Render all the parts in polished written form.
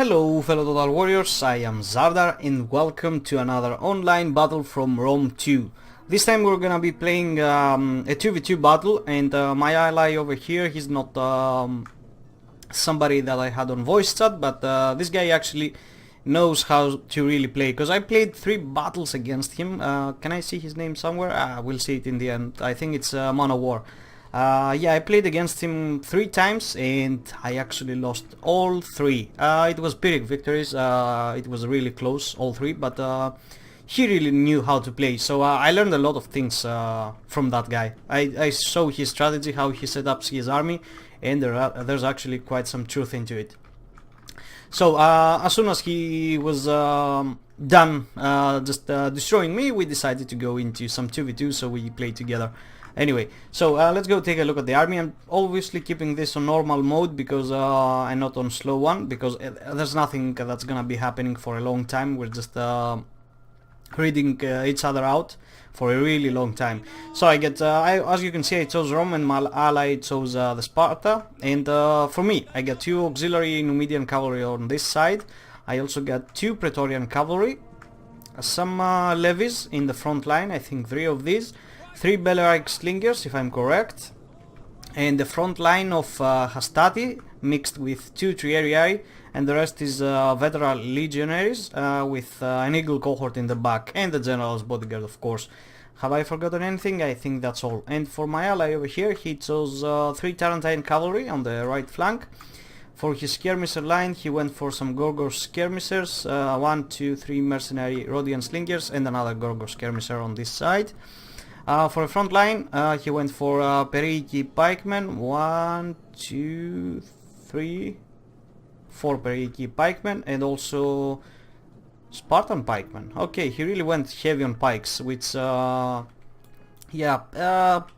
Hello fellow Total Warriors, I am Zardar and welcome to another online battle from Rome 2. This time we're gonna be playing a 2v2 battle, and my ally over here, he's not somebody that I had on voice chat, but this guy actually knows how to really play, because I played 3 battles against him. Can I see his name somewhere? We'll see it in the end. I think it's Man of War. Yeah, I played against him 3 times and I actually lost all 3. It was Pyrrhic victories, it was really close, all 3, but he really knew how to play, so I learned a lot of things from that guy. I saw his strategy, how he set up his army, and there's actually quite some truth into it. So as soon as he was done just destroying me, we decided to go into some 2v2, so we played together. Anyway, so let's go take a look at the army. I'm obviously keeping this on normal mode because I'm not on slow one, because there's nothing that's gonna be happening for a long time. We're just reading each other out for a really long time. So I get, as you can see, I chose Rome and my ally chose the Sparta, and for me I get 2 auxiliary Numidian cavalry on this side. I also got 2 Praetorian cavalry, some levies in the front line, I think 3 of these, 3 Bellaric slingers if I'm correct, and the front line of Hastati mixed with 2 Triarii, and the rest is veteran legionaries with an eagle cohort in the back, and the general's bodyguard, of course. Have I forgotten anything? I think that's all. And for my ally over here, he chose 3 Tarentine cavalry on the right flank. For his skirmisher line, he went for some Gorgor skirmishers, 1, 2, 3 mercenary Rhodian slingers, and another Gorgor skirmisher on this side. For a front line, he went for Periki pikemen, 1, 2, 3, 4 Periki pikemen, and also Spartan pikemen. Okay, he really went heavy on pikes, which yeah,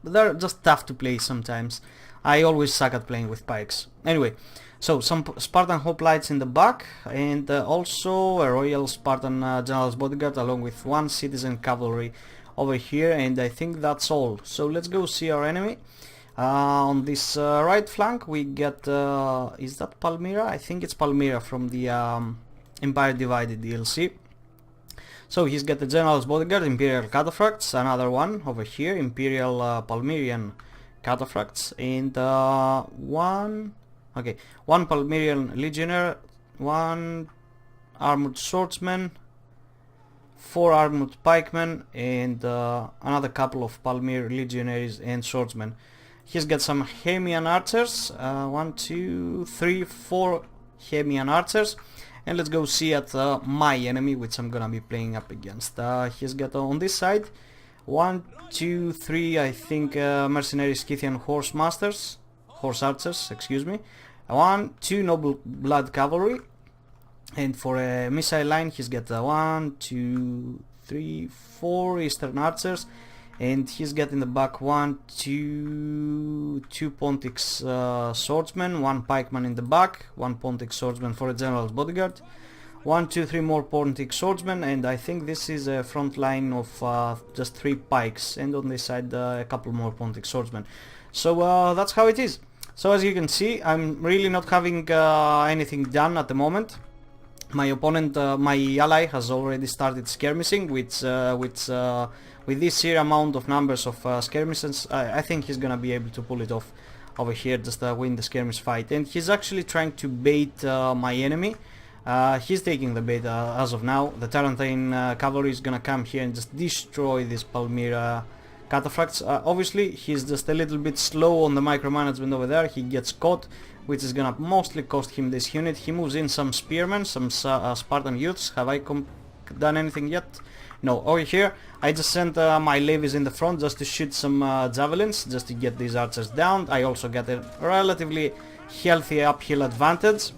they're just tough to play sometimes. I always suck at playing with pikes. Anyway, so some Spartan hoplites in the back, and also a royal Spartan general's bodyguard along with 1 citizen cavalry over here, and I think that's all. So let's go see our enemy. On this right flank we get, is that Palmyra? I think it's Palmyra from the Empire Divided DLC. So he's got the general's bodyguard, Imperial cataphracts, another one over here, Imperial Palmyrian cataphracts, and one Palmyrian legionnaire, 1 armored swordsman, 4 armored pikemen, and another couple of Palmyr legionaries and swordsmen. He's got some Hemian archers, 1, 2, 3, 4 Hemian archers, and let's go see at my enemy, which I'm gonna be playing up against. He's got on this side 1, 2, 3, I think mercenary Scythian horse archers, excuse me, 1, 2 noble blood cavalry. And for a missile line, he's got 1, 2, 3, 4 Eastern archers, and he's got in the back 1, 2 Pontic swordsmen, 1 pikeman in the back, 1 Pontic swordsman for a general's bodyguard, 1, 2, 3 more Pontic swordsmen, and I think this is a front line of just 3 pikes, and on this side a couple more Pontic swordsmen. So that's how it is. So as you can see, I'm really not having anything done at the moment. My opponent, my ally, has already started skirmishing, which with this sheer amount of numbers of skirmishes, I think he's gonna be able to pull it off over here, just win the skirmish fight. And he's actually trying to bait my enemy. He's taking the bait as of now. The Tarentine cavalry is gonna come here and just destroy this Palmyra cataphracts. Obviously, he's just a little bit slow on the micromanagement over there. He gets caught, which is gonna mostly cost him this unit. He moves in some spearmen, some Spartan youths. Have I done anything yet? No. Over here I just sent my levies in the front just to shoot some javelins, just to get these archers down. I also get a relatively healthy uphill advantage.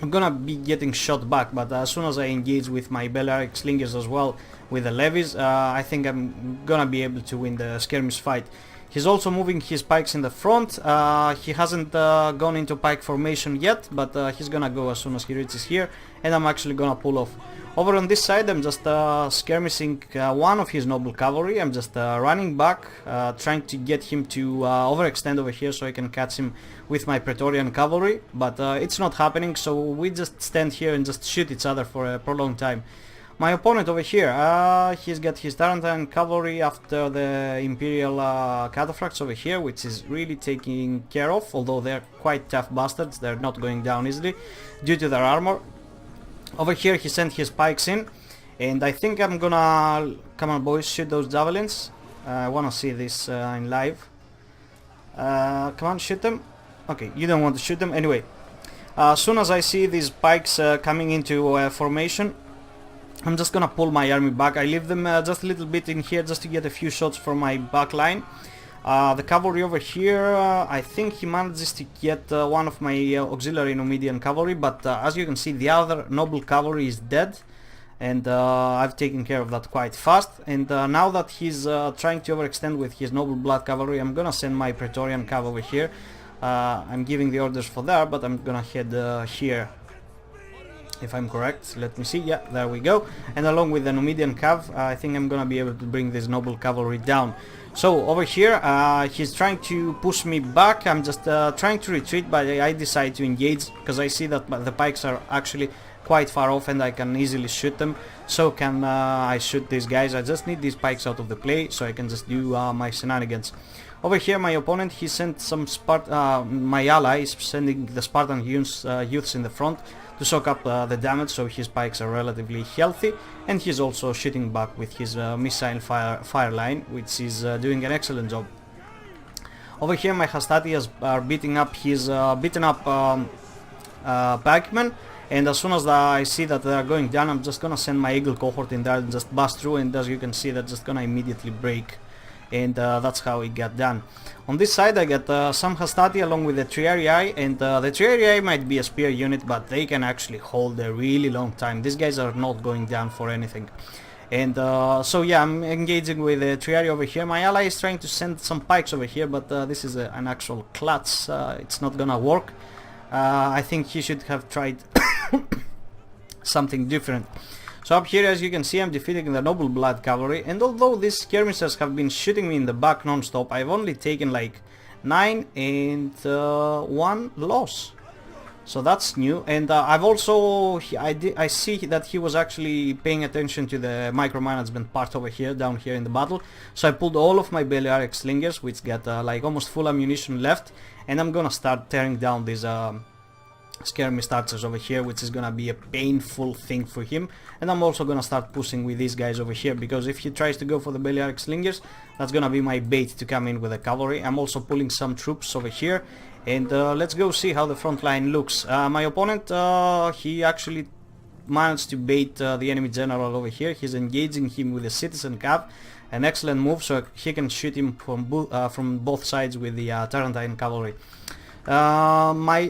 I'm gonna be getting shot back, but as soon as I engage with my Bellaric slingers as well with the levies, I think I'm gonna be able to win the skirmish fight. He's also moving his pikes in the front. He hasn't gone into pike formation yet, but he's gonna go as soon as he reaches here, and I'm actually gonna pull off. Over on this side, I'm just skirmishing one of his noble cavalry. I'm just running back, trying to get him to overextend over here so I can catch him with my Praetorian cavalry, but it's not happening, so we just stand here and just shoot each other for a prolonged time. My opponent over here, he's got his Tarentine cavalry after the Imperial cataphracts over here, which is really taken care of, although they're quite tough bastards. They're not going down easily due to their armor. Over here he sent his pikes in, and I think I'm gonna... Come on boys, shoot those javelins. I wanna see this in live. Come on, shoot them. Okay, you don't want to shoot them. Anyway, as soon as I see these pikes coming into formation, I'm just gonna pull my army back. I leave them just a little bit in here just to get a few shots from my back line. The cavalry over here, I think he manages to get one of my auxiliary Numidian cavalry, but as you can see, the other noble cavalry is dead, and I've taken care of that quite fast. And now that he's trying to overextend with his noble blood cavalry, I'm gonna send my Praetorian cav over here. I'm giving the orders for there, but I'm gonna head here, if I'm correct. Let me see. Yeah, there we go. And along with the Numidian cav, I think I'm gonna be able to bring this noble cavalry down. So over here, he's trying to push me back. I'm just trying to retreat, but I decide to engage because I see that the pikes are actually quite far off and I can easily shoot them. So can I shoot these guys? I just need these pikes out of the play so I can just do my shenanigans. Over here, my opponent, he sent some my ally is sending the Spartan youths in the front to soak up the damage, so his pikes are relatively healthy, and he's also shooting back with his missile fire line, which is doing an excellent job. Over here, my Hastatias are beating up his pikemen, and as soon as I see that they are going down, I'm just gonna send my Eagle cohort in there and just bust through, and as you can see, that's just gonna immediately break, and that's how it got done. On this side I got some Hastati along with the Triarii, and the Triarii might be a spear unit, but they can actually hold a really long time. These guys are not going down for anything. And so yeah, I'm engaging with the Triarii over here. My ally is trying to send some pikes over here, but this is an actual klutz. It's not gonna work. I think he should have tried something different. So up here, as you can see, I'm defeating the noble blood cavalry, and although these skirmishers have been shooting me in the back non-stop, I've only taken like 9 and 1 loss. So that's new, and I've also I see that he was actually paying attention to the micromanagement part over here, down here in the battle. So I pulled all of my Balearic slingers, which got like almost full ammunition left, and I'm gonna start tearing down these skirmish archers over here, which is gonna be a painful thing for him. And I'm also gonna start pushing with these guys over here, because if he tries to go for the Balearic slingers, that's gonna be my bait to come in with the cavalry. I'm also pulling some troops over here, and let's go see how the front line looks. My opponent, he actually managed to bait the enemy general over here. He's engaging him with a citizen cav, an excellent move, so he can shoot him from both sides with the Tarentine cavalry. My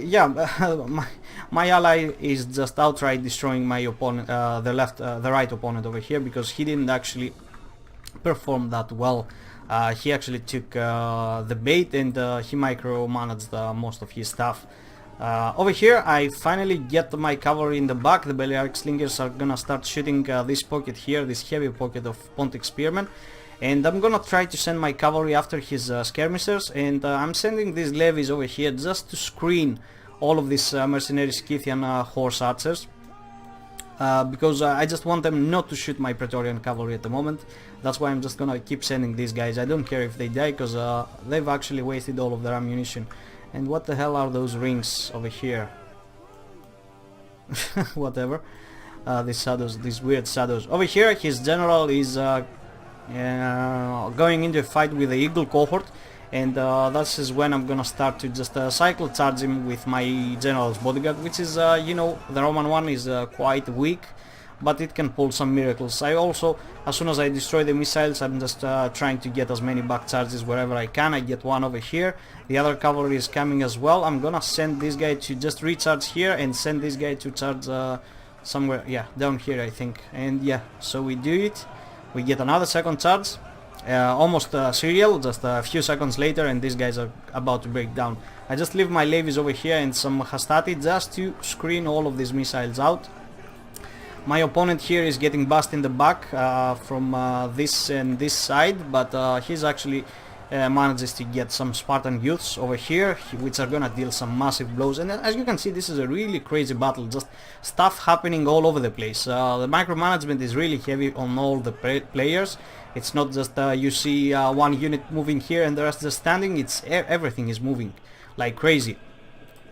ally is just outright destroying my opponent, the right opponent over here, because he didn't actually perform that well. He actually took the bait, and he micromanaged most of his stuff. Over here I finally get my cavalry in the back. The Balearic slingers are gonna start shooting this pocket here, this heavy pocket of Pontic spearmen. And I'm gonna try to send my cavalry after his skirmishers, and I'm sending these levies over here just to screen all of these mercenary Scythian horse archers, because I just want them not to shoot my Praetorian cavalry at the moment. That's why I'm just gonna keep sending these guys. I don't care if they die, because they've actually wasted all of their ammunition. And what the hell are those rings over here? Whatever. These shadows, these weird shadows. Over here his general is going into a fight with the Eagle cohort, and that is when I'm gonna start to just cycle charge him with my general's bodyguard, which is, you know, the Roman one is quite weak, but it can pull some miracles. I also, as soon as I destroy the missiles, I'm just trying to get as many back charges wherever I can. I get one over here, the other cavalry is coming as well. I'm gonna send this guy to just recharge here, and send this guy to charge somewhere, yeah, down here I think. And yeah, so we do it. We get another second charge, almost serial, just a few seconds later, and these guys are about to break down. I just leave my levies over here and some hastati just to screen all of these missiles out. My opponent here is getting bust in the back from this and this side, but he's actually manages to get some Spartan youths over here, which are gonna deal some massive blows. And as you can see, this is a really crazy battle, just stuff happening all over the place. The micromanagement is really heavy on all the players. It's not just you see one unit moving here and the rest just standing. It's everything is moving like crazy.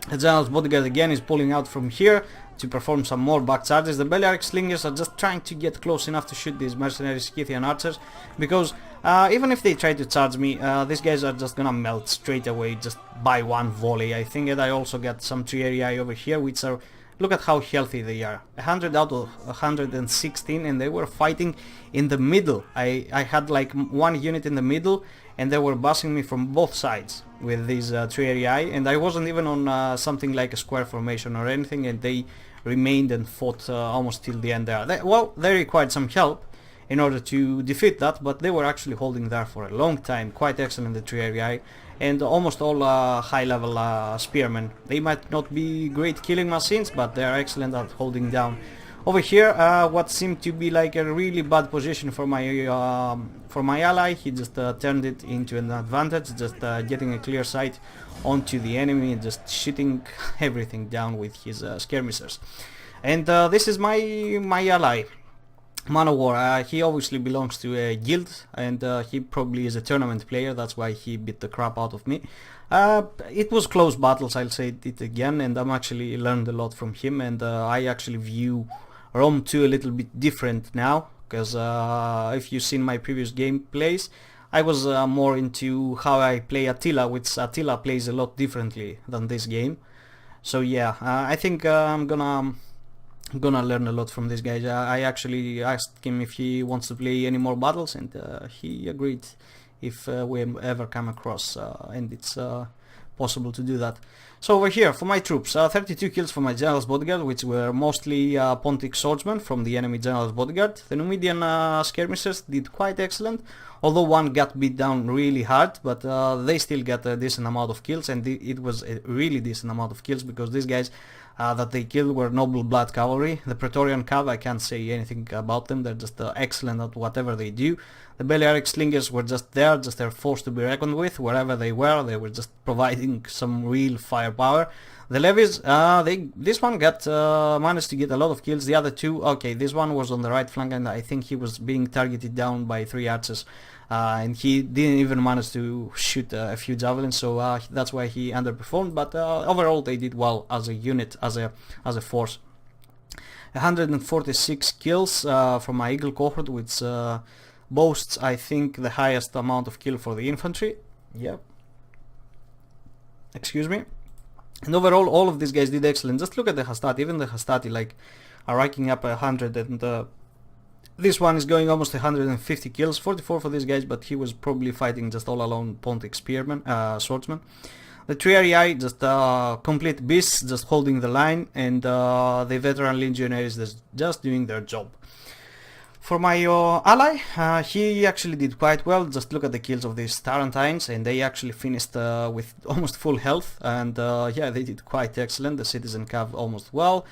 The General's bodyguard again is pulling out from here to perform some more back charges. The Balearic slingers are just trying to get close enough to shoot these mercenary Scythian archers, because even if they try to charge me, these guys are just gonna melt straight away just by one volley, I think. And I also got some Triarii over here, which are, look at how healthy they are, 100 out of 116, and they were fighting in the middle. I had like one unit in the middle, and they were busing me from both sides with these Triarii, and I wasn't even on something like a square formation or anything, and they remained and fought almost till the end there. They required some help in order to defeat that, but they were actually holding there for a long time. Quite excellent, the Triarii, and almost all high level spearmen. They might not be great killing machines, but they are excellent at holding down. Over here, what seemed to be like a really bad position for my ally, he just turned it into an advantage, just getting a clear sight onto the enemy and just shooting everything down with his skirmishers. And this is my ally, Man of War. He obviously belongs to a guild, and he probably is a tournament player. That's why he beat the crap out of me. It was close battles, I'll say it again, and I'm actually learned a lot from him, and I actually view Rome 2 a little bit different now, because if you've seen my previous gameplays, I was more into how I play Attila, which Attila plays a lot differently than this game. So yeah, I think I'm gonna learn a lot from this guy. I actually asked him if he wants to play any more battles, and he agreed if we ever come across, and it's possible to do that. So over here, for my troops, 32 kills for my General's bodyguard, which were mostly Pontic swordsmen from the enemy General's bodyguard. The Numidian skirmishers did quite excellent, although one got beat down really hard, but they still got a decent amount of kills, and it was a really decent amount of kills, because these guys that they killed were noble blood cavalry. The Praetorian Cav, I can't say anything about them, they're just excellent at whatever they do. The Balearic slingers were just there, just a force to be reckoned with. Wherever they were just providing some real firepower. The levies, this one got managed to get a lot of kills. The other two, okay, this one was on the right flank, and I think he was being targeted down by 3 archers, and he didn't even manage to shoot a few javelins, so that's why he underperformed. But overall, they did well as a unit, as a force. 146 kills from my Eagle cohort, which boasts, I think, the highest amount of kill for the infantry. Yep. Excuse me. And overall, all of these guys did excellent. Just look at the Hastati. Even the Hastati, like, are racking up 100, and this one is going almost 150 kills. 44 for these guys, but he was probably fighting just all alone Pontic spearmen, swordsman. The Triarii, just complete beasts, just holding the line, and the veteran legionaries just doing their job. For my ally, he actually did quite well. Just look at the kills of these Tarentines, and they actually finished with almost full health, and yeah, they did quite excellent. The Citizen Cav almost well.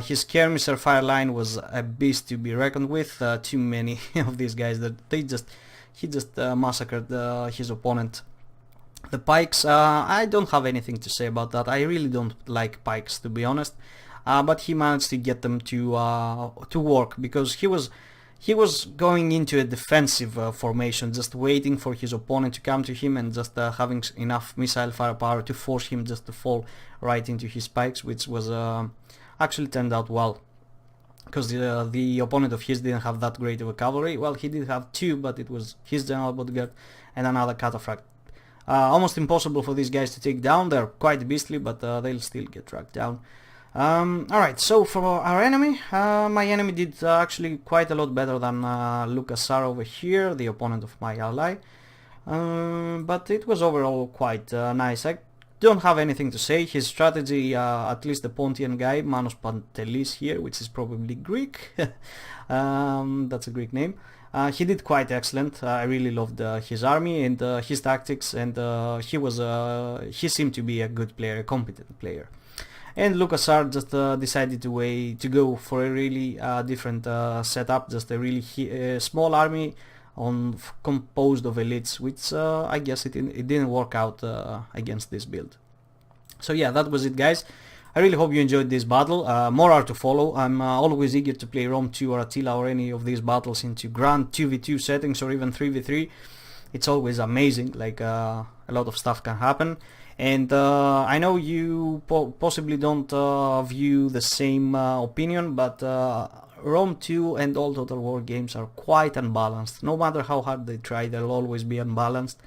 His skirmisher fire line was a beast to be reckoned with. Too many of these guys that he just massacred his opponent. The pikes, I don't have anything to say about that. I really don't like pikes, to be honest. But he managed to get them to work, because he was going into a defensive formation, just waiting for his opponent to come to him, and just having enough missile firepower to force him just to fall right into his spikes, which was actually turned out well, because the opponent of his didn't have that great of a cavalry. Well, he did have 2, but it was his general bodyguard and another cataphract. Almost impossible for these guys to take down. They're quite beastly, but they'll still get tracked down. Alright, so for our enemy, my enemy did actually quite a lot better than Lucas Sar over here, the opponent of my ally, but it was overall quite nice. I don't have anything to say. His strategy, at least the Pontian guy, Manos Pantelis here, which is probably Greek, that's a Greek name, He did quite excellent. I really loved his army and his tactics, and he seemed to be a good player, a competent player. And LucasArts just decided to go for a really different setup, just a really small army composed of elites, which I guess it didn't work out against this build. So yeah, that was it, guys. I really hope you enjoyed this battle. More are to follow. I'm always eager to play Rome 2 or Attila or any of these battles into grand 2v2 settings or even 3v3. It's always amazing, like a lot of stuff can happen. And I know you possibly don't view the same opinion, but Rome 2 and all Total War games are quite unbalanced. No matter how hard they try, they'll always be unbalanced.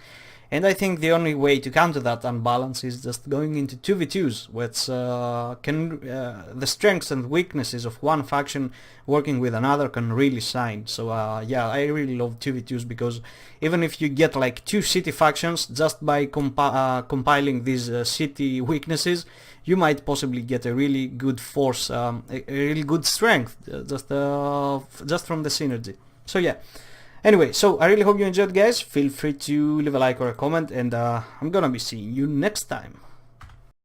And I think the only way to counter that unbalance is just going into 2v2s, which the strengths and weaknesses of one faction working with another can really shine. So yeah, I really love 2v2s, because even if you get like 2 city factions, just by compiling these city weaknesses, you might possibly get a really good force, a really good strength, just from the synergy. So yeah. Anyway, so I really hope you enjoyed, guys. Feel free to leave a like or a comment, and I'm gonna be seeing you next time.